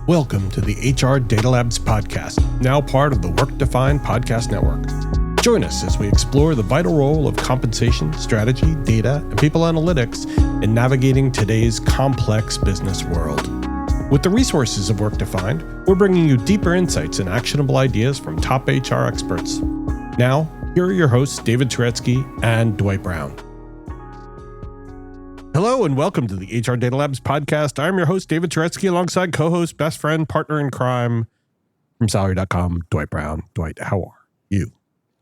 Welcome to the HR Data Labs podcast, now part of the Redefining podcast network. Join us as we explore the vital role of compensation, strategy, data, and people analytics in navigating today's complex business world. With the resources of Redefining, we're bringing you deeper insights and actionable ideas from top HR experts. Now, here are your hosts, David Turetsky and Dwight Brown. Hello and welcome to the HR Data Labs podcast. I'm your host, David Turetsky, alongside co-host, best friend, partner in crime from salary.com, Dwight Brown. Dwight, how are you?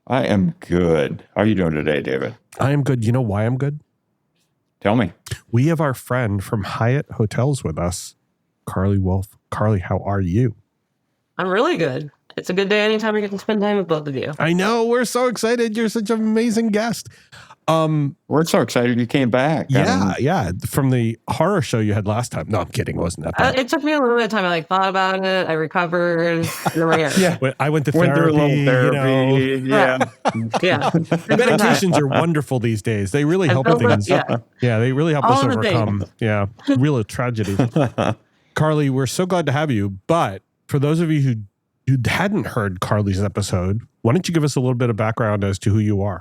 I am good. How are you doing today, David? I am good. You know why I'm good? Tell me. We have our friend from Hyatt Hotels with us, Carlee Wolfe. Carlee, how are you? I'm really good. It's a good day anytime I get to spend time with both of you. I know. We're so excited. You're such an amazing guest. We're so excited you came back. Yeah. From the horror show you had last time. No, I'm kidding. It wasn't that bad. It took me a little bit of time. I thought about it. I recovered. Yeah. I went to therapy. Through a little therapy. Yeah. Medications are wonderful these days. They really help with things. Yeah, they really help us overcome. Yeah, real tragedy. Carlee, we're so glad to have you. But for those of you who hadn't heard Carlee's episode, why don't you give us a little bit of background as to who you are?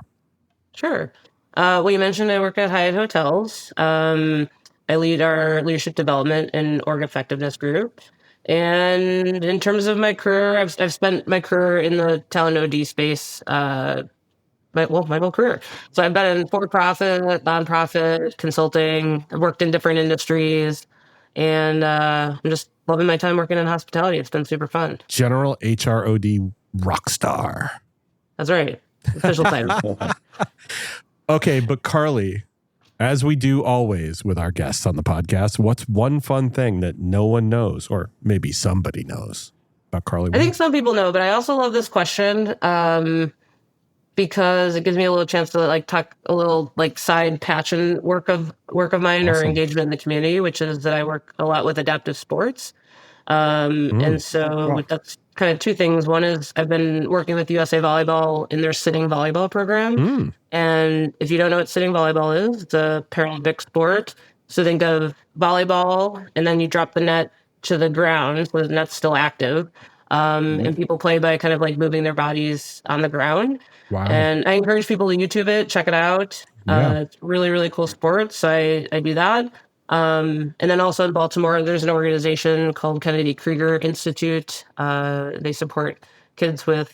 Sure. Well, you mentioned I work at Hyatt Hotels. I lead our leadership development and org effectiveness group. And in terms of my career, I've spent my career in the talent OD space, my whole career. So I've been in for-profit, nonprofit, consulting. I've worked in different industries. And I'm just loving my time working in hospitality. It's been super fun. General HROD rock star. That's right. Official title. Okay, but Carlee, as we do always with our guests on the podcast, what's one fun thing that no one knows, or maybe somebody knows about Carlee? I think some people know, but I also love this question because it gives me a little chance to talk a little side passion work of mine. Awesome. Or engagement in the community, which is that I work a lot with adaptive sports. And so that's kind of two things. One is I've been working with USA Volleyball in their sitting volleyball program. And if you don't know what sitting volleyball is, it's a Paralympic sport. So think of volleyball, and then you drop the net to the ground, so the net's still active. And people play by kind of moving their bodies on the ground. Wow. And I encourage people to YouTube it, check it out. It's really, really cool sport. So I do that. And then also in Baltimore, there's an organization called Kennedy Krieger Institute. They support kids with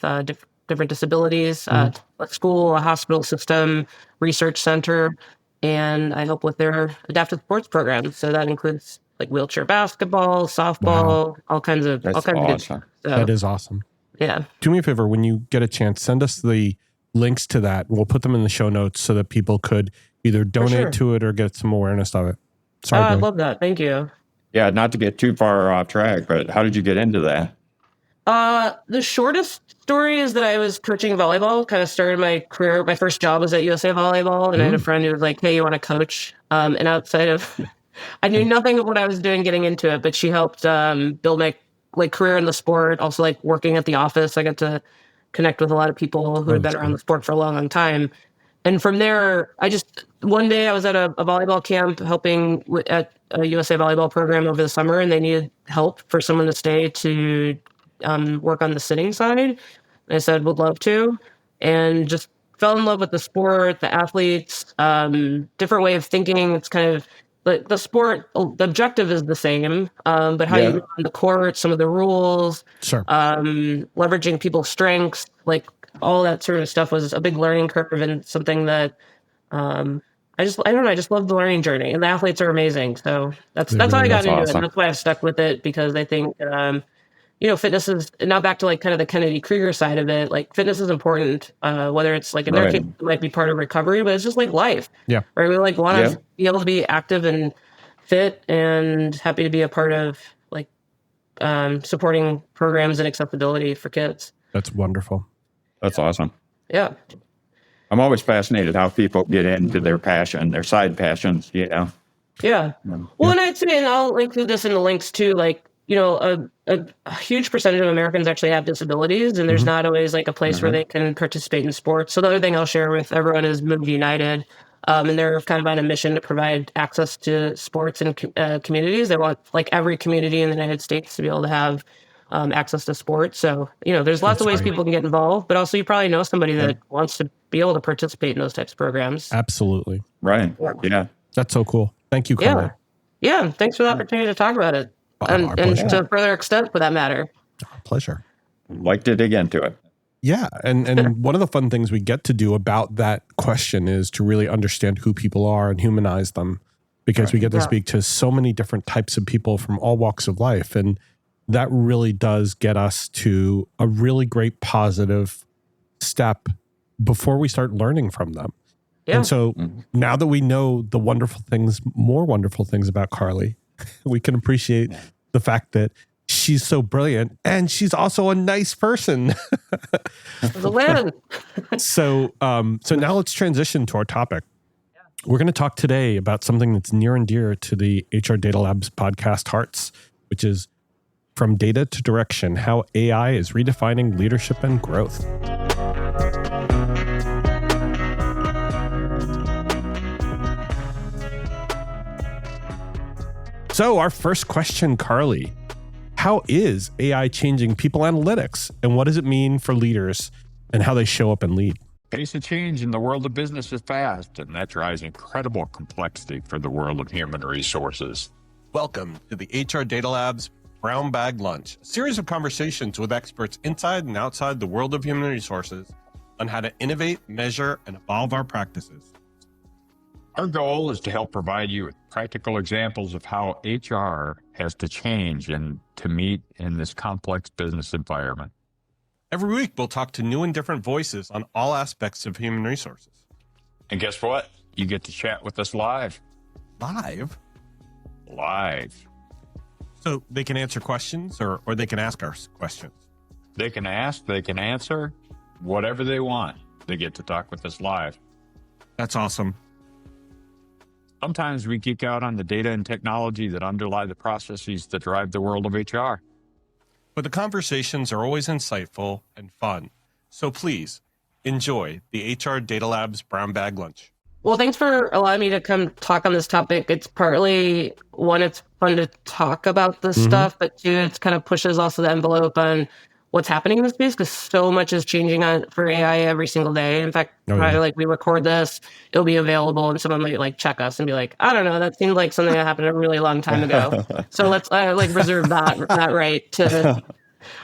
different disabilities, a school, a hospital system, research center, and I help with their adaptive sports program. So that includes wheelchair basketball, softball, all kinds of good stuff. So, that is awesome. Yeah. Do me a favor, when you get a chance, send us the links to that. We'll put them in the show notes so that people could either donate to it or get some awareness of it. Sorry, I love that. Thank you. Yeah, not to get too far off track, but how did you get into that? The shortest story is that I was coaching volleyball, kind of started my career. My first job was at USA Volleyball, and I had a friend who was like, hey, you want to coach? And outside of, I knew nothing of what I was doing getting into it, but she helped build my career in the sport, also working at the office. I got to connect with a lot of people who had been around the sport for a long, long time. And from there, one day I was at a volleyball camp helping at a USA Volleyball program over the summer, and they needed help for someone to stay to work on the sitting side. And I said, would love to, and just fell in love with the sport, the athletes, different way of thinking. It's kind of the sport, the objective is the same, but how you on the court, some of the rules, leveraging people's strengths, all that sort of stuff was a big learning curve and something that I just love the learning journey, and the athletes are amazing. So that's how I got into it. And that's why I've stuck with it, because I think, fitness is now back to kind of the Kennedy Krieger side of it. Fitness is important, whether it's in their case, it might be part of recovery, but it's just life. Yeah. Right. We want to be able to be active and fit, and happy to be a part of supporting programs and accessibility for kids. That's wonderful. That's awesome. Yeah. I'm always fascinated how people get into their passion, their side passions, Yeah. Well, and I'd say, and I'll include this in the links too, a huge percentage of Americans actually have disabilities, and there's not always a place where they can participate in sports. So the other thing I'll share with everyone is Move United. And they're kind of on a mission to provide access to sports and communities. They want like every community in the United States to be able to have access to sports. So, there's lots of ways people can get involved, but also you probably know somebody that wants to be able to participate in those types of programs. Absolutely. Right. Yeah. That's so cool. Thank you, Carlee. Yeah. Thanks for the opportunity to talk about it. And to a further extent, for that matter. Our pleasure. Like to dig into it. Yeah. And one of the fun things we get to do about that question is to really understand who people are and humanize them, because we get to speak to so many different types of people from all walks of life. And that really does get us to a really great positive step before we start learning from them. Yeah. And so now that we know the more wonderful things about Carlee, we can appreciate the fact that she's so brilliant and she's also a nice person. The win. So now let's transition to our topic. We're going to talk today about something that's near and dear to the HR Data Labs podcast hearts, which is From Data to Direction, how AI is redefining leadership and growth. So our first question, Carlee, how is AI changing people analytics, and what does it mean for leaders and how they show up and lead? Pace of change in the world of business is fast, and that drives incredible complexity for the world of human resources. Welcome to the HR Data Labs Brown Bag Lunch, a series of conversations with experts inside and outside the world of human resources on how to innovate, measure, and evolve our practices. Our goal is to help provide you with practical examples of how HR has to change and to meet in this complex business environment. Every week, we'll talk to new and different voices on all aspects of human resources. And guess what? You get to chat with us live. Live? Live. So they can answer questions or they can ask us questions? They can ask, they can answer, whatever they want. They get to talk with us live. That's awesome. Sometimes we geek out on the data and technology that underlie the processes that drive the world of HR. But the conversations are always insightful and fun. So please enjoy the HR Data Labs Brown Bag Lunch. Well, thanks for allowing me to come talk on this topic. It's partly, one, it's fun to talk about this stuff, but two, it's kind of pushes also the envelope on what's happening in the space, because so much is changing for AI every single day. In fact, probably like we record this, it'll be available and someone might like check us and be like, I don't know, that seemed like something that happened a really long time ago. So let's reserve that right to...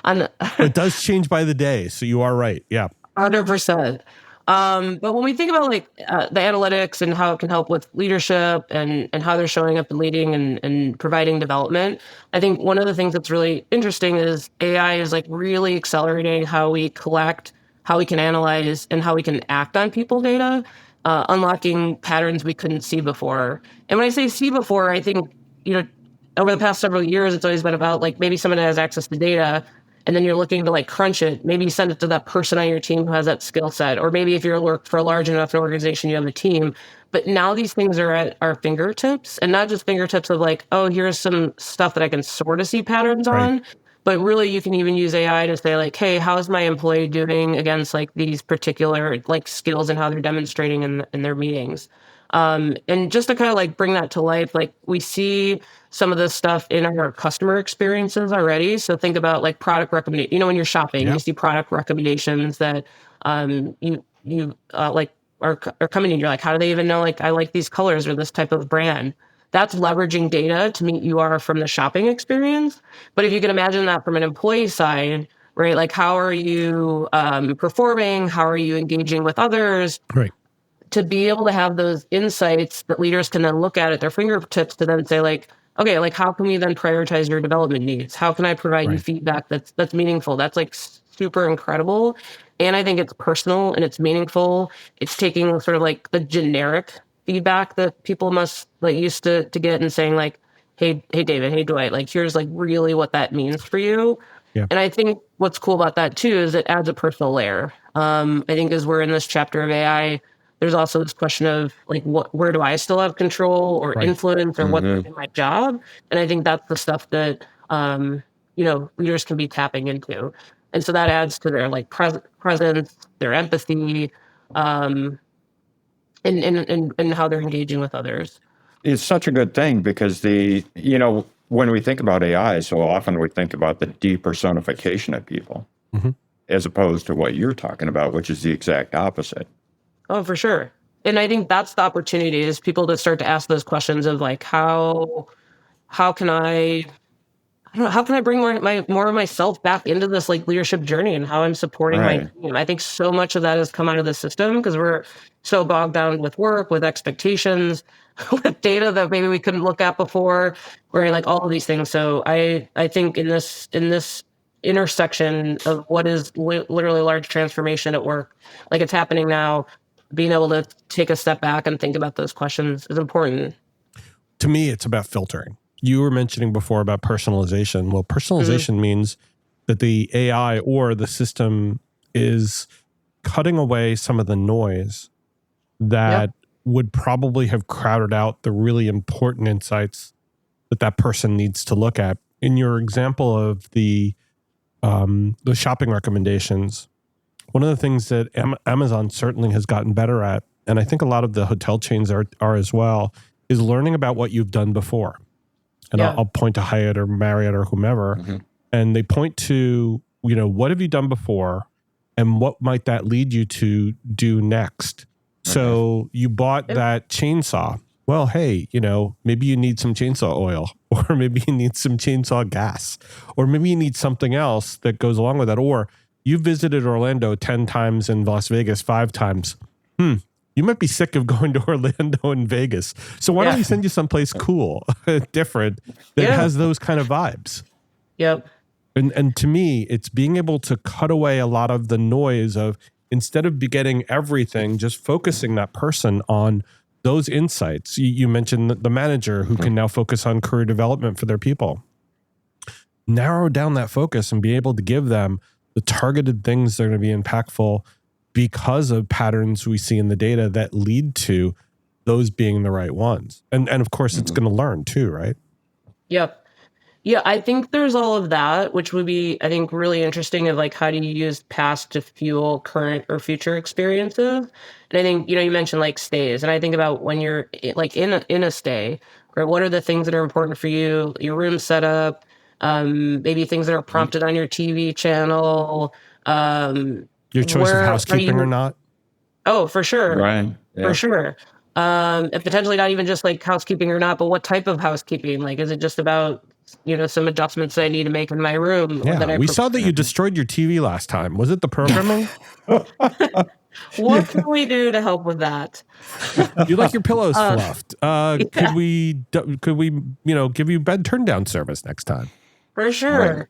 It does change by the day, so you are right. Yeah. 100%. But when we think about the analytics and how it can help with leadership and how they're showing up and leading and providing development, I think one of the things that's really interesting is AI is really accelerating how we collect, how we can analyze, and how we can act on people data, unlocking patterns we couldn't see before. And when I say see before, I think, over the past several years, it's always been about maybe someone has access to data, and then you're looking to crunch it. Maybe you send it to that person on your team who has that skill set. Or maybe if you're work for a large enough organization, you have a team. But now these things are at our fingertips, and not just fingertips of oh, here's some stuff that I can sort of see patterns on. But really, you can even use AI to say hey, how's my employee doing against these particular skills and how they're demonstrating in their meetings. And just to kind of bring that to life, we see some of this stuff in our customer experiences already. So think about product recommendation. When you're shopping, you see product recommendations that you are coming in. You're like, how do they even know I like these colors or this type of brand? That's leveraging data to meet you are from the shopping experience. But if you can imagine that from an employee side, right? How are you performing? How are you engaging with others? Right. To be able to have those insights that leaders can then look at their fingertips to then say okay, how can we then prioritize your development needs? How can I provide you feedback that's meaningful? That's super incredible. And I think it's personal and it's meaningful. It's taking sort of the generic feedback that people must used to get and saying hey David, hey Dwight, here's really what that means for you. Yeah. And I think what's cool about that too is it adds a personal layer. I think as we're in this chapter of AI, there's also this question of where do I still have control or influence or what's in my job? And I think that's the stuff that, leaders can be tapping into. And so that adds to their presence, their empathy, in how they're engaging with others. It's such a good thing because when we think about AI, so often we think about the depersonification of people as opposed to what you're talking about, which is the exact opposite. Oh, for sure. And I think that's the opportunity is people to start to ask those questions of like, how can I don't know, how can I bring more of myself back into this like leadership journey and how I'm supporting my Right. team? I think so much of that has come out of the system because we're so bogged down with work, with expectations, with data that maybe we couldn't look at before, where like all of these things. So I think in this intersection of what is literally large transformation at work, like it's happening now, being able to take a step back and think about those questions is important. To me, it's about filtering. You were mentioning before about personalization. Well, personalization means that the AI or the system is cutting away some of the noise that would probably have crowded out the really important insights that person needs to look at. In your example of the shopping recommendations, one of the things that Amazon certainly has gotten better at, and I think a lot of the hotel chains are as well, is learning about what you've done before. And I'll point to Hyatt or Marriott or whomever, and they point to, what have you done before and what might that lead you to do next? So you bought that chainsaw. Well, hey, maybe you need some chainsaw oil, or maybe you need some chainsaw gas, or maybe you need something else that goes along with that. Or you visited Orlando 10 times and Las Vegas 5 times. You might be sick of going to Orlando and Vegas. So why don't we send you someplace cool, different, that has those kind of vibes? Yep. And to me, it's being able to cut away a lot of the noise of, instead of getting everything, just focusing that person on those insights. You mentioned the manager who can now focus on career development for their people. Narrow down that focus and be able to give them the targeted things that are going to be impactful because of patterns we see in the data that lead to those being the right ones. And of course, it's going to learn too, right? Yep. Yeah, I think there's all of that, which would be, I think, really interesting of like, how do you use past to fuel current or future experiences? And I think, you mentioned like stays. And I think about when you're like in a stay, right? What are the things that are important for you? Your room setup, maybe things that are prompted on your TV channel, your choice of housekeeping or not. Oh, for sure. Right. Yeah. For sure. And potentially not even just like housekeeping or not, but what type of housekeeping? Like, is it just about, some adjustments I need to make in my room? Yeah, we saw that you destroyed your TV last time. Was it the programming? What can we do to help with that? You like your pillows fluffed. Could we, give you bed turn down service next time? For sure. Right.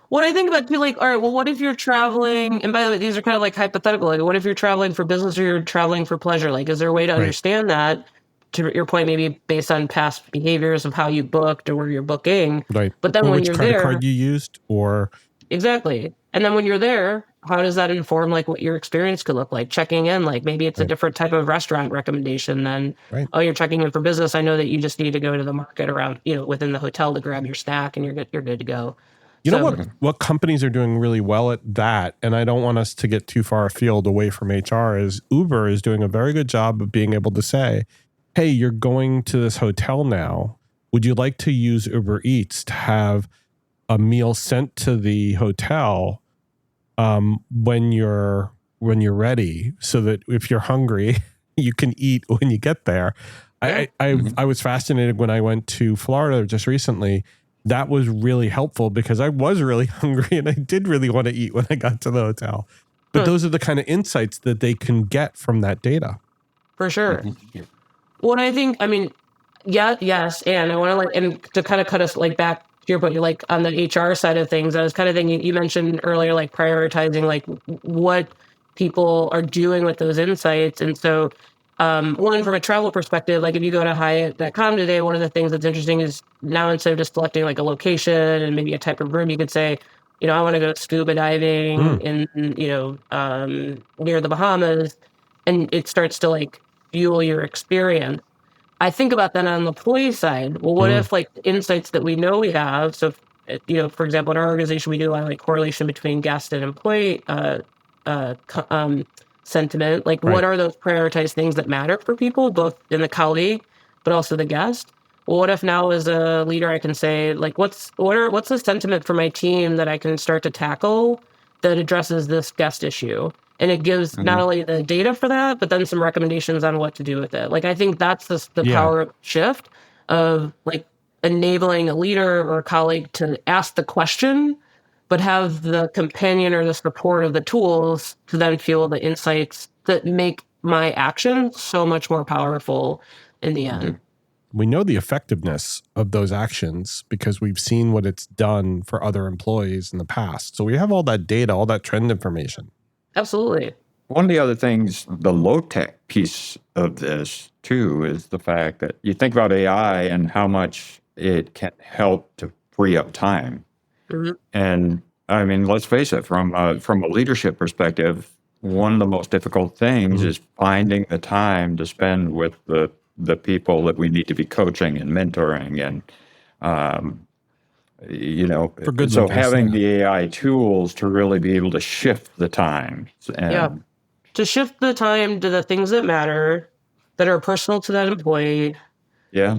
What I think about too, like, all right, well, what if you're traveling? And by the way, these are kind of like hypothetical. Like, what if you're traveling for business or you're traveling for pleasure? Like, is there a way to understand that? To your point, maybe based on past behaviors of how you booked or where you're booking. Right. But then when you're there, which credit card you used, or exactly. And then when you're there, how does that inform like what your experience could look like? Checking in, like maybe it's a different type of restaurant recommendation than, oh, you're checking in for business. I know that you just need to go to the market around, within the hotel to grab your snack, and you're good to go. You know what companies are doing really well at that, and I don't want us to get too far afield away from HR, is Uber is doing a very good job of being able to say, hey, you're going to this hotel now. Would you like to use Uber Eats to have a meal sent to the hotel when you're ready, so that if you're hungry, you can eat when you get there? I was fascinated when I went to Florida just recently. That was really helpful because I was really hungry and I did really want to eat when I got to the hotel. But those are the kind of insights that they can get from that data. For sure. What I think, yes, and I want to and to kind of cut us back to your point, like on the HR side of things, I was kind of thinking, you mentioned earlier, like prioritizing like what people are doing with those insights. And so one, from a travel perspective, like if you go to Hyatt.com today, one of the things that's interesting is now instead of just selecting like a location and maybe a type of room, you could say, I want to go scuba diving in, near the Bahamas, and it starts to like fuel your experience. I think about that on the employee side. Well, what if like insights that we know we have? So, for example, in our organization, we do a lot of like correlation between guest and employee sentiment. Like, what are those prioritized things that matter for people, both in the colleague, but also the guest? Well, what if now as a leader, I can say, like, what's the sentiment for my team that I can start to tackle that addresses this guest issue? And it gives not only the data for that, but then some recommendations on what to do with it. Like, I think that's the power of shift of like enabling a leader or a colleague to ask the question, but have the companion or the support of the tools to then fuel the insights that make my action so much more powerful in the end. We know the effectiveness of those actions because we've seen what it's done for other employees in the past. So we have all that data, all that trend information. Absolutely. One of the other things, the low-tech piece of this, too, is the fact that you think about AI and how much it can help to free up time. Mm-hmm. And, I mean, let's face it, from a leadership perspective, one of the most difficult things is finding the time to spend with the people that we need to be coaching and mentoring and, For good so leaders, having the AI tools to really be able to shift the time. And, to shift the time to the things that matter, that are personal to that employee. Yeah.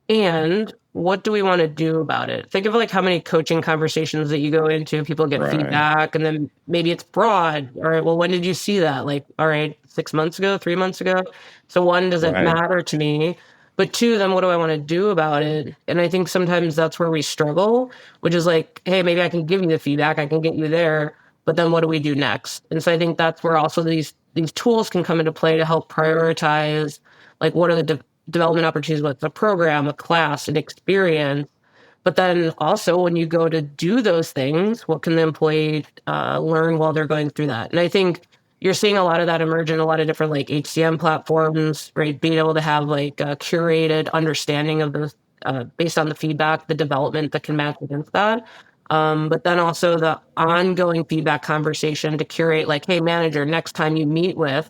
And what do we want to do about it? Think of like how many coaching conversations that you go into, people get feedback, and then maybe it's broad. All right, well, when did you see that? Like, all right, 6 months ago, 3 months ago. So one, does it matter to me? But two, then what do I want to do about it? And I think sometimes that's where we struggle, which is like, hey, maybe I can give you the feedback, I can get you there, but then what do we do next? And so I think that's where also these tools can come into play to help prioritize, like, what are the development opportunities, what's a program, a class, an experience. But then also when you go to do those things, what can the employee learn while they're going through that? And I think you're seeing a lot of that emerge in a lot of different like HCM platforms, right? Being able to have like a curated understanding of the, based on the feedback, the development that can match against that. But then also the ongoing feedback conversation to curate like, hey, manager, next time you meet with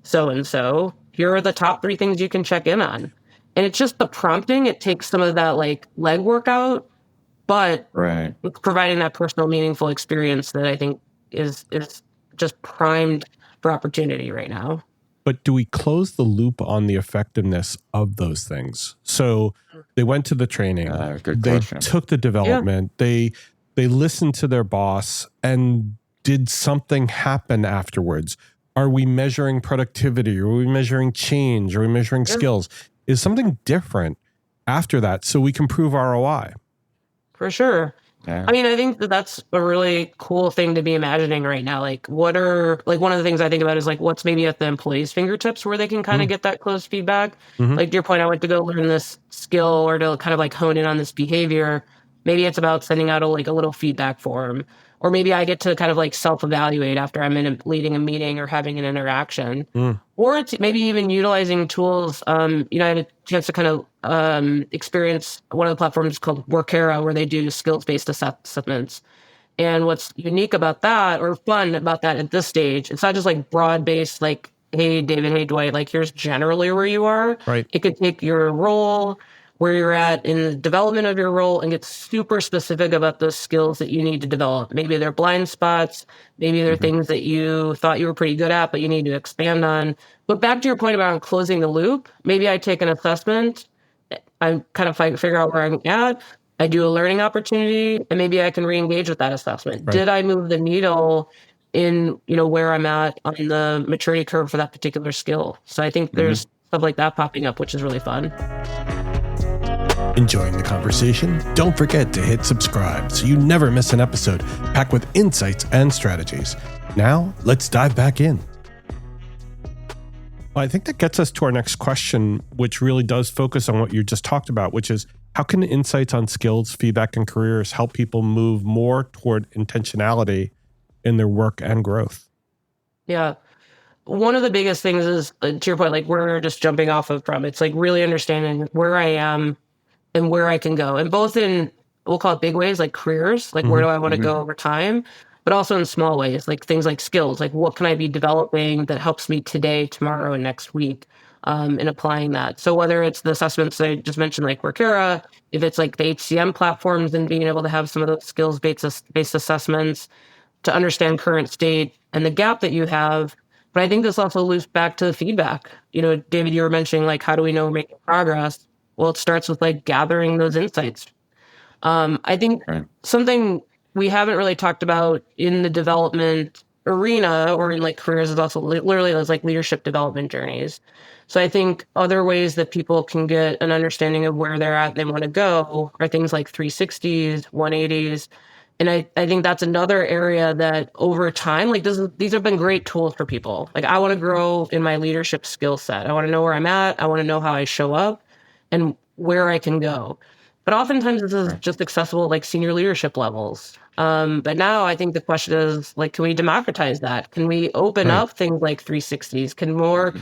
so-and-so, here are the top 3 things you can check in on. And it's just the prompting. It takes some of that like legwork out, but it's providing that personal, meaningful experience that I think is just primed for opportunity right now. But do we close the loop on the effectiveness of those things? So they went to the training, they took the development, they listened to their boss, and did something happen afterwards? Are we measuring productivity? Are we measuring change? Are we measuring skills? Is something different after that so we can prove ROI? For sure. Yeah. I mean, I think that's a really cool thing to be imagining right now. Like, what are, like, one of the things I think about is like, what's maybe at the employee's fingertips where they can kind of get that close feedback. Like, to your point, I went to go learn this skill or to kind of like hone in on this behavior. Maybe it's about sending out a little feedback form, or maybe I get to kind of like self-evaluate after I'm leading a meeting or having an interaction. Or it's maybe even utilizing tools. I had a chance to kind of experience one of the platforms called Workera, where they do skills-based assessments. And what's unique about that, or fun about that at this stage, it's not just like broad-based, like, hey, David, hey, Dwight, like, here's generally where you are. Right. It could take your role, where you're at in the development of your role, and get super specific about those skills that you need to develop. Maybe they're blind spots. Maybe they're things that you thought you were pretty good at, but you need to expand on. But back to your point about closing the loop, maybe I take an assessment. I kind of figure out where I'm at. I do a learning opportunity, and maybe I can re-engage with that assessment. Did I move the needle in, where I'm at on the maturity curve for that particular skill? So I think there's stuff like that popping up, which is really fun. Enjoying the conversation? Don't forget to hit subscribe so you never miss an episode packed with insights and strategies. Now, let's dive back in. Well, I think that gets us to our next question, which really does focus on what you just talked about, which is how can insights on skills, feedback, and careers help people move more toward intentionality in their work and growth? Yeah. One of the biggest things is, to your point, like we're just jumping off of from, it's like really understanding where I am and where I can go. And both in, we'll call it big ways, like careers, like where do I want to go over time, but also in small ways, like things like skills, like what can I be developing that helps me today, tomorrow, and next week, in applying that. So whether it's the assessments I just mentioned, like Workera, if it's like the HCM platforms and being able to have some of those skills-based assessments to understand current state and the gap that you have, But I think this also loops back to the feedback. David, you were mentioning, like, how do we know we're making progress? Well, it starts with like gathering those insights. I think something we haven't really talked about in the development arena or in like careers is also literally those like leadership development journeys. So I think other ways that people can get an understanding of where they're at and they want to go are things like 360s, 180s. And I think that's another area that over time, like these have been great tools for people. Like I want to grow in my leadership skill set. I want to know where I'm at. I want to know how I show up and where I can go. But oftentimes this is just accessible at like senior leadership levels. But now I think the question is like, can we democratize that? Can we open up things like 360s? Can more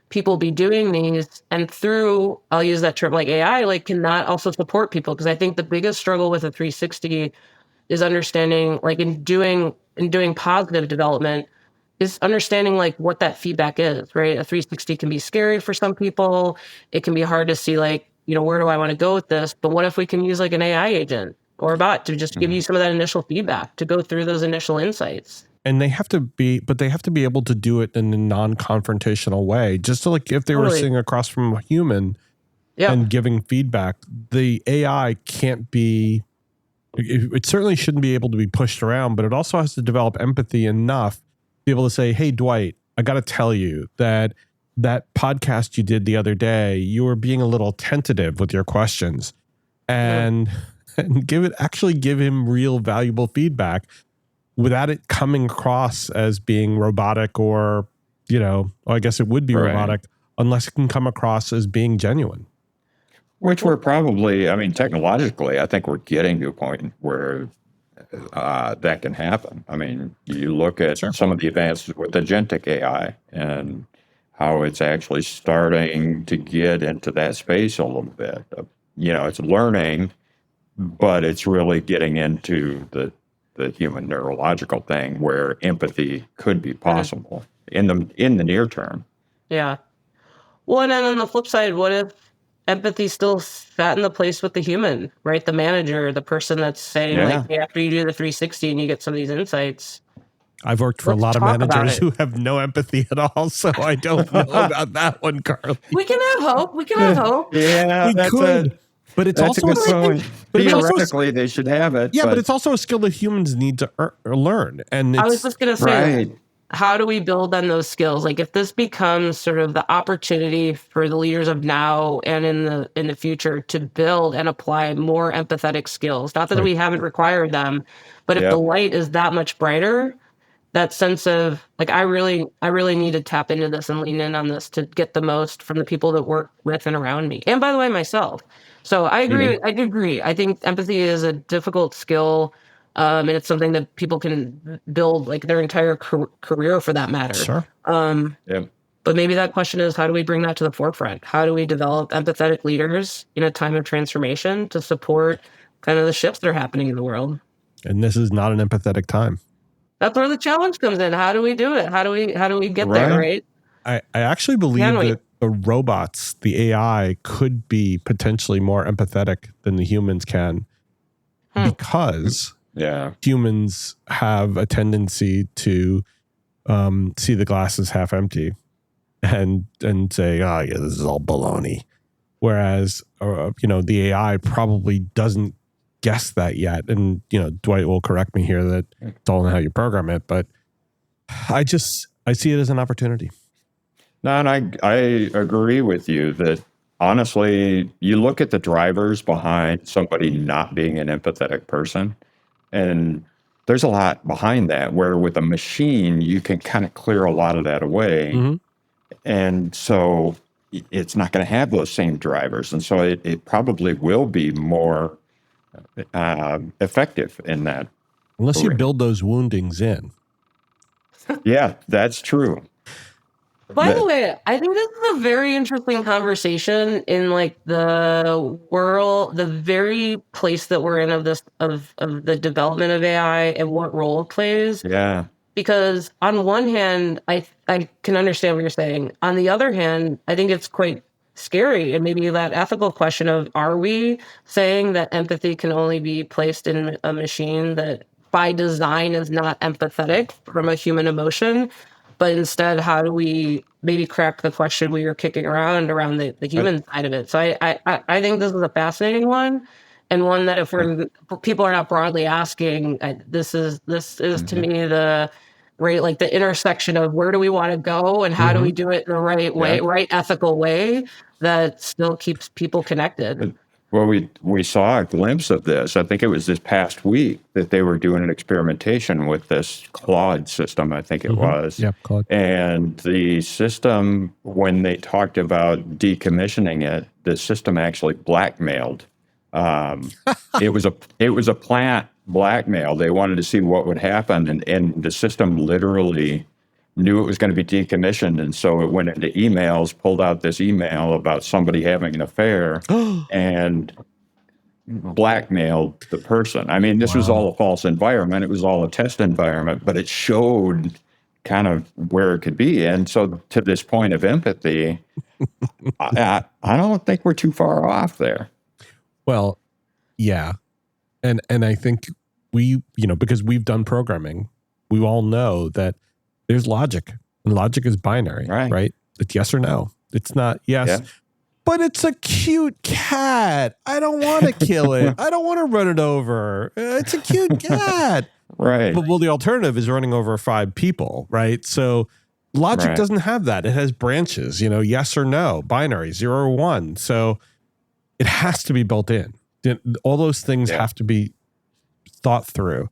people be doing these? And through, I'll use that term like AI, like can that also support people? Because I think the biggest struggle with a 360 is understanding like in doing positive development is understanding like what that feedback is, right? A 360 can be scary for some people. It can be hard to see like, where do I want to go with this? But what if we can use like an AI agent or a bot to just give you some of that initial feedback, to go through those initial insights? And they have to be able to do it in a non-confrontational way. Just so like if they were sitting across from a human and giving feedback, the AI can't be, it certainly shouldn't be able to be pushed around, but it also has to develop empathy enough to be able to say, hey, Dwight, I got to tell you that podcast you did the other day, you were being a little tentative with your questions, and give him real valuable feedback without it coming across as being robotic or, I guess it would be robotic unless it can come across as being genuine. Which we're probably, technologically, I think we're getting to a point where that can happen. You look at some of the advances with agentic AI and how it's actually starting to get into that space a little bit. It's learning, but it's really getting into the human neurological thing where empathy could be possible in the near term. Yeah. Well, and then on the flip side, what if empathy still sat in the place with the human, right? The manager, the person that's saying, like, hey, after you do the 360 and you get some of these insights. I've worked for a lot of managers who have no empathy at all, so I don't know about that one, Carlee. We can have hope. Yeah, we could. But it's also a good point. Theoretically, they should have it. Yeah, but it's also a skill that humans need to learn. And I was just going to say, how do we build on those skills? Like if this becomes sort of the opportunity for the leaders of now and in the future to build and apply more empathetic skills, not that we haven't required them, but if the light is that much brighter, that sense of like, I really need to tap into this and lean in on this to get the most from the people that work with and around me. And by the way, myself. So I agree. I do agree. I think empathy is a difficult skill. And it's something that people can build like their entire career for that matter. Sure. But maybe that question is, how do we bring that to the forefront? How do we develop empathetic leaders in a time of transformation to support kind of the shifts that are happening in the world? And this is not an empathetic time. That's where the challenge comes in. How do we do it? How do we get there, right? I actually believe that the robots, the AI, could be potentially more empathetic than the humans can because humans have a tendency to see the glass as half empty and say, oh, yeah, this is all baloney. Whereas, the AI probably doesn't guess that yet. And, Dwight will correct me here that it's all in how you program it. But I see it as an opportunity. No, and I agree with you that honestly, you look at the drivers behind somebody not being an empathetic person, and there's a lot behind that, where with a machine, you can kind of clear a lot of that away. Mm-hmm. And so it's not going to have those same drivers. And so it probably will be more effective in that. Unless you build those woundings in. Yeah, that's true. By the way, I think this is a very interesting conversation in like the world, the very place that we're in of the development of AI and what role it plays. Yeah. Because on one hand, I can understand what you're saying. On the other hand, I think it's quite scary, and maybe that ethical question of, are we saying that empathy can only be placed in a machine that by design is not empathetic from a human emotion? but instead, how do we maybe crack the question we were kicking around the human side of it? So I think this is a fascinating one, and one that if people are not broadly asking, this is to me the right, like the intersection of where do we want to go and how do we do it in the right way, right ethical way that still keeps people connected. Well, we saw a glimpse of this. I think it was this past week that they were doing an experimentation with this Claude system, I think it was. Yep, Claude. And the system, when they talked about decommissioning it, the system actually blackmailed. It was a plant blackmail. They wanted to see what would happen, and the system literally knew it was going to be decommissioned, and so it went into emails, pulled out this email about somebody having an affair, and blackmailed the person. I mean, this was all a false environment. It was all a test environment, but it showed kind of where it could be. And so to this point of empathy, I don't think we're too far off there. Well, yeah. And I think we, because we've done programming, we all know that there's logic, and logic is binary, right? It's yes or no. It's not yes, but it's a cute cat. I don't want to kill it. I don't want to run it over. It's a cute cat. Right. But the alternative is running over 5 people, right? So logic doesn't have that. It has branches, yes or no, binary, 0 or 1. So it has to be built in. All those things have to be thought through.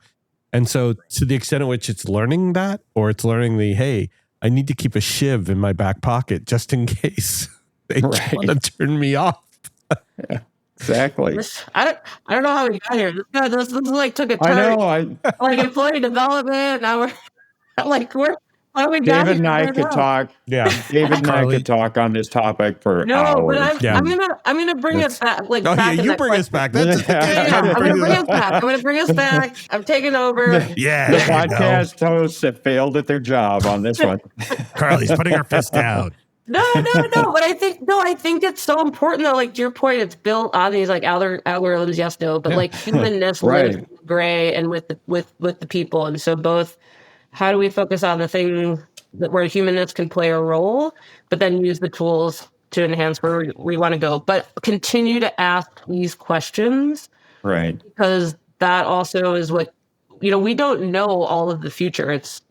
And so to the extent at which it's learning that, or it's learning hey, I need to keep a shiv in my back pocket just in case they want to turn me off. Exactly. I don't know how we got here. This like took a turn. I know. Like employee development. Now we're like David and I could talk. Yeah, David and I could talk on this topic for hours. But I'm gonna bring us back. Like, you bring us back. That's I'm gonna bring us back. I'm gonna bring us back. I'm taking over. Yeah, the podcast hosts have failed at their job on this one. Carlee's putting her fist down. No. But I think it's so important that, like, to your point, it's built on these like algorithms. Yes, no, but like humanness lives gray and with the people, and so both. How do we focus on the things where humanness can play a role, but then use the tools to enhance where we want to go? But continue to ask these questions, right? Because that also is what we don't know all of the future. It's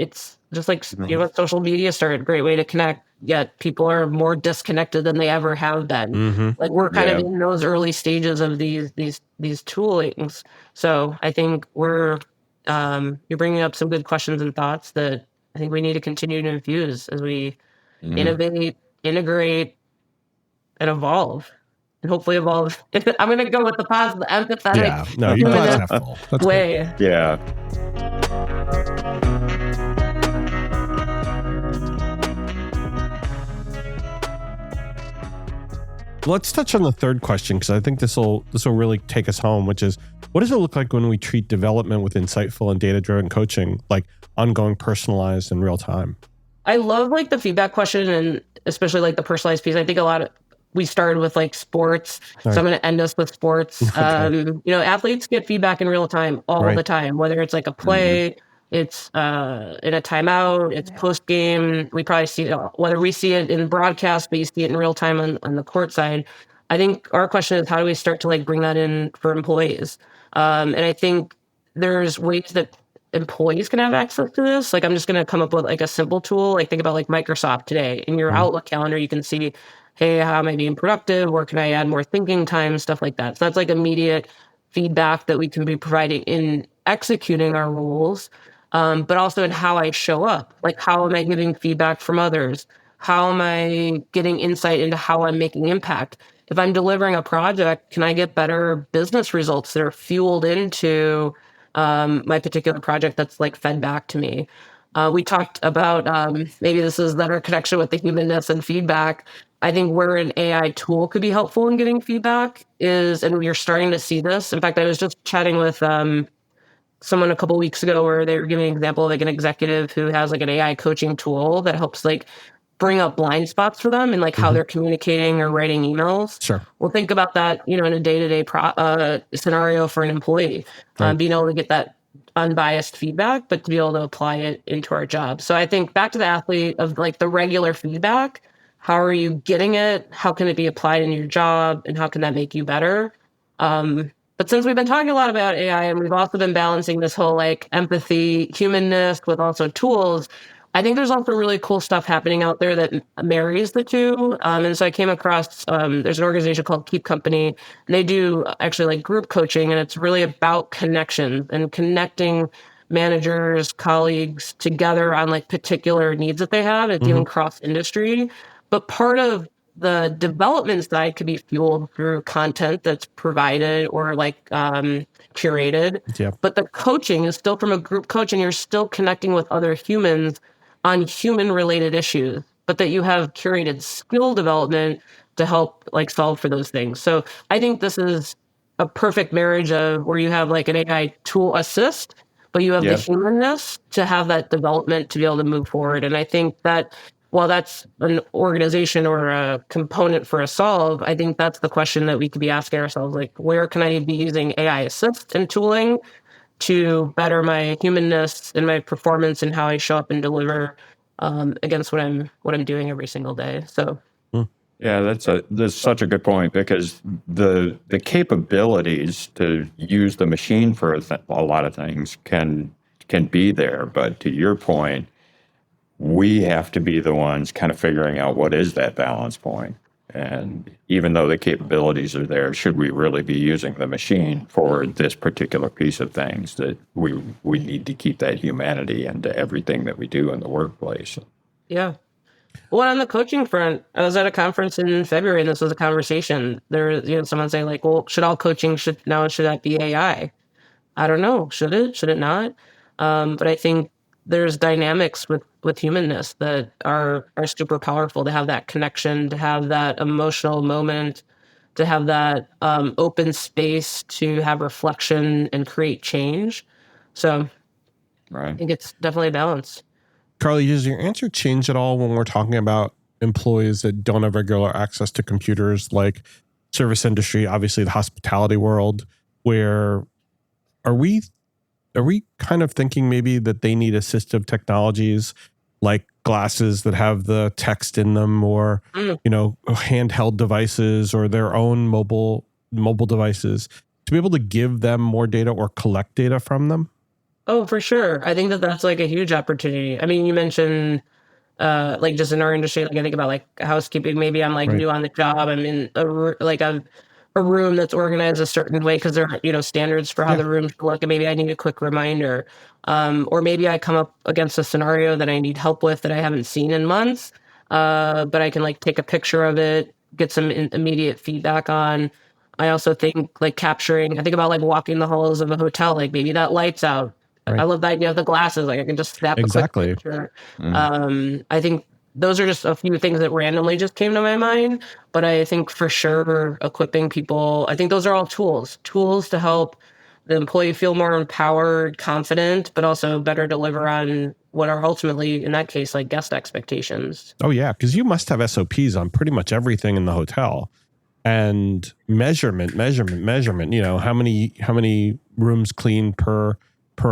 just like social media started, a great way to connect. Yet people are more disconnected than they ever have been. Like we're kind of in those early stages of these toolings. So I think you're bringing up some good questions and thoughts that I think we need to continue to infuse as we innovate, integrate, and evolve. And hopefully evolve. I'm going to go with the positive, empathetic, humanist way. Yeah. Let's touch on the third question, because I think this will really take us home, which is, what does it look like when we treat development with insightful and data-driven coaching, like ongoing, personalized, and real time? I love like the feedback question, and especially like the personalized piece. I think we started with like sports, so I'm going to end us with sports. Okay. Athletes get feedback in real time all the time, whether it's like a play, it's in a timeout, it's post game. We probably see it, whether we see it in broadcast, but you see it in real time on the court side. I think our question is, how do we start to like bring that in for employees? And I think there's ways that employees can have access to this. Like, I'm just going to come up with like a simple tool. Like, think about like Microsoft today. In your Outlook calendar, you can see, hey, how am I being productive? Where can I add more thinking time? Stuff like that. So that's like immediate feedback that we can be providing in executing our roles, but also in how I show up. Like, how am I getting feedback from others? How am I getting insight into how I'm making impact? If I'm delivering a project, can I get better business results that are fueled into my particular project that's like fed back to me? We talked about, maybe this is better connection with the humanness and feedback. I think where an AI tool could be helpful in getting feedback is, and we're starting to see this. In fact, I was just chatting with someone a couple of weeks ago where they were giving an example of like an executive who has like an AI coaching tool that helps like bring up blind spots for them and like how they're communicating or writing emails. Sure. Well, think about that, in a day-to-day scenario for an employee, being able to get unbiased feedback, but to be able to apply it into our job. So I think back to the athlete of like the regular feedback, how are you getting it? How can it be applied in your job? And how can that make you better? But since we've been talking a lot about AI and we've also been balancing this whole like empathy, humanness with also tools, I think there's also really cool stuff happening out there that marries the two. And so I came across, there's an organization called Keep Company, and they do actually like group coaching, and it's really about connection and connecting managers, colleagues together on like particular needs that they have and dealing cross industry. But part of the development side could be fueled through content that's provided or like curated. Yep. But the coaching is still from a group coach, and you're still connecting with other humans on human related issues, but that you have curated skill development to help like solve for those things. So I think this is a perfect marriage of where you have like an AI tool assist, but you have the humanness to have that development to be able to move forward. And I think that while that's an organization or a component for a solve, I think that's the question that we could be asking ourselves, like, where can I be using AI assist and tooling to better my humanness and my performance and how I show up and deliver against what I'm doing every single day. So, yeah, that's such a good point, because the capabilities to use the machine for a lot of things can be there, but to your point, we have to be the ones kind of figuring out what is that balance point. And even though the capabilities are there, should we really be using the machine for this particular piece of things? That we need to keep that humanity into everything that we do in the workplace. yeah. Well, on the coaching front, I was at a conference in February, and this was a conversation. There, someone saying like, "Well, should all coaching should that be AI?" I don't know. Should it? Should it not? But I think there's dynamics with humanness that are super powerful, to have that connection, to have that emotional moment, to have that open space to have reflection and create change. So Right. I think it's definitely a balance. Carlee, does your answer change at all when we're talking about employees that don't have regular access to computers, like service industry, obviously the hospitality world, where are we kind of thinking maybe that they need assistive technologies like glasses that have the text in them, or handheld devices or their own mobile devices, to be able to give them more data or collect data from them? Oh, for sure. I think that that's like a huge opportunity. I mean, you mentioned like just in our industry, like I think about like housekeeping. Maybe I'm like new on the job. I'm in a room that's organized a certain way because there are standards for how the room should look, and maybe I need a quick reminder, or maybe I come up against a scenario that I need help with that I haven't seen in months, but I can like take a picture of it, get some immediate feedback on. I also think like capturing. I think about like walking the halls of a hotel, like maybe that lights out. Right. I love the idea of the glasses. Like I can just snap a quick picture. I think those are just a few things that randomly just came to my mind. But I think for sure equipping people, I think those are all tools to help the employee feel more empowered, confident, but also better deliver on what are ultimately, in that case, like guest expectations. Oh yeah, because you must have SOPs on pretty much everything in the hotel. And measurement. How many rooms cleaned per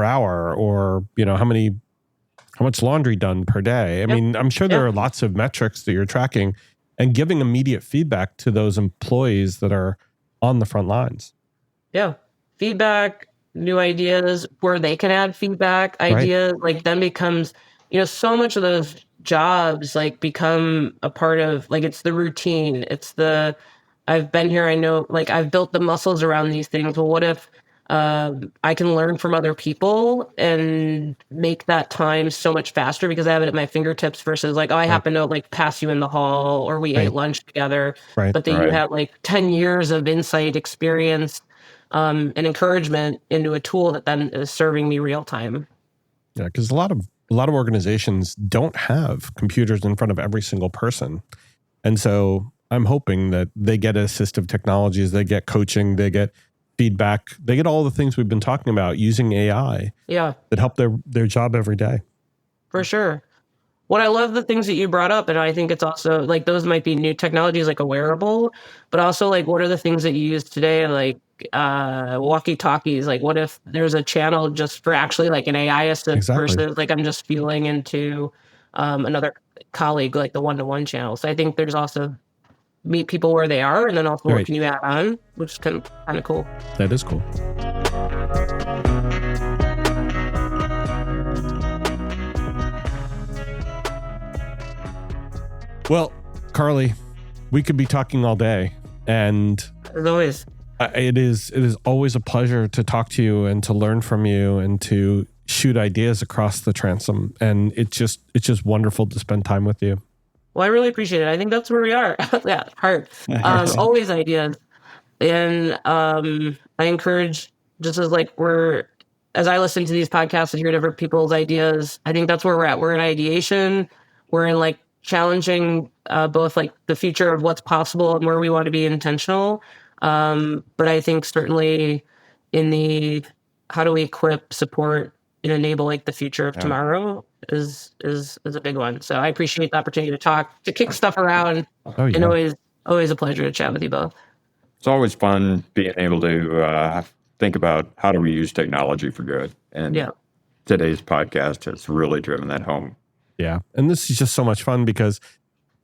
hour, or how much laundry done per day. I mean, I'm sure there are lots of metrics that you're tracking and giving immediate feedback to those employees that are on the front lines. Yeah. Feedback, new ideas, where they can add feedback, ideas, like then becomes, so much of those jobs like become a part of, like, it's the routine. It's I've been here, I know, like I've built the muscles around these things. Well, what if I can learn from other people and make that time so much faster because I have it at my fingertips versus like, I happen to like pass you in the hall, or we ate lunch together, but that you have like 10 years of insight, experience, and encouragement into a tool that then is serving me real time. Yeah, because a lot of organizations don't have computers in front of every single person. And so I'm hoping that they get assistive technologies, they get coaching, they get feedback, they get all the things we've been talking about using AI that help their job every day. For sure. what I love the things that you brought up, and I think it's also like those might be new technologies like a wearable, but also like what are the things that you use today, like walkie-talkies? Like what if there's a channel just for actually like an AI assist versus like I'm just spewing into another colleague, like the one-to-one channel. So I think there's also meet people where they are, and then also what can you add on, which is kind of cool. That is cool. Well, Carlee, we could be talking all day, and as always, it is always a pleasure to talk to you and to learn from you and to shoot ideas across the transom. And it's just wonderful to spend time with you. Well, I really appreciate it. I think that's where we are. Yeah, heart. Always ideas. And I encourage, just as like as I listen to these podcasts and hear different people's ideas, I think that's where we're at. We're in ideation. We're in like challenging both like the future of what's possible and where we want to be intentional. But I think certainly in the how do we equip, support, and enable like the future of tomorrow is a big one. So I appreciate the opportunity to talk, to kick stuff around, and always a pleasure to chat with you both. It's always fun being able to think about how do we use technology for good. And today's podcast has really driven that home. Yeah. And this is just so much fun because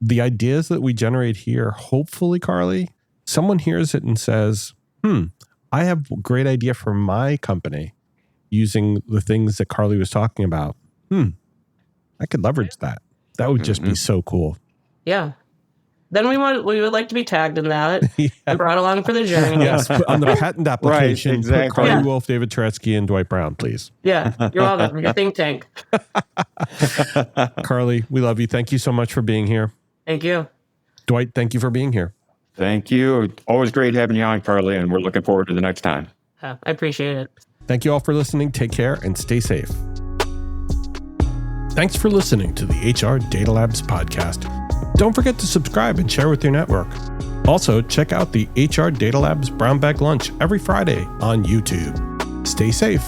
the ideas that we generate here, hopefully, Carlee, someone hears it and says, I have a great idea for my company using the things that Carlee was talking about. I could leverage that. That would just be so cool. Yeah. Then we would like to be tagged in that and brought along for the journey. Yes, on the patent application, right, exactly. put Carlee Wolfe, David Turetsky, and Dwight Brown, please. Yeah, you're welcome. Your think tank. Carlee, we love you. Thank you so much for being here. Thank you. Dwight, thank you for being here. Thank you. Always great having you on, Carlee, and we're looking forward to the next time. I appreciate it. Thank you all for listening. Take care and stay safe. Thanks for listening to the HR Data Labs podcast. Don't forget to subscribe and share with your network. Also, check out the HR Data Labs Brown Bag Lunch every Friday on YouTube. Stay safe.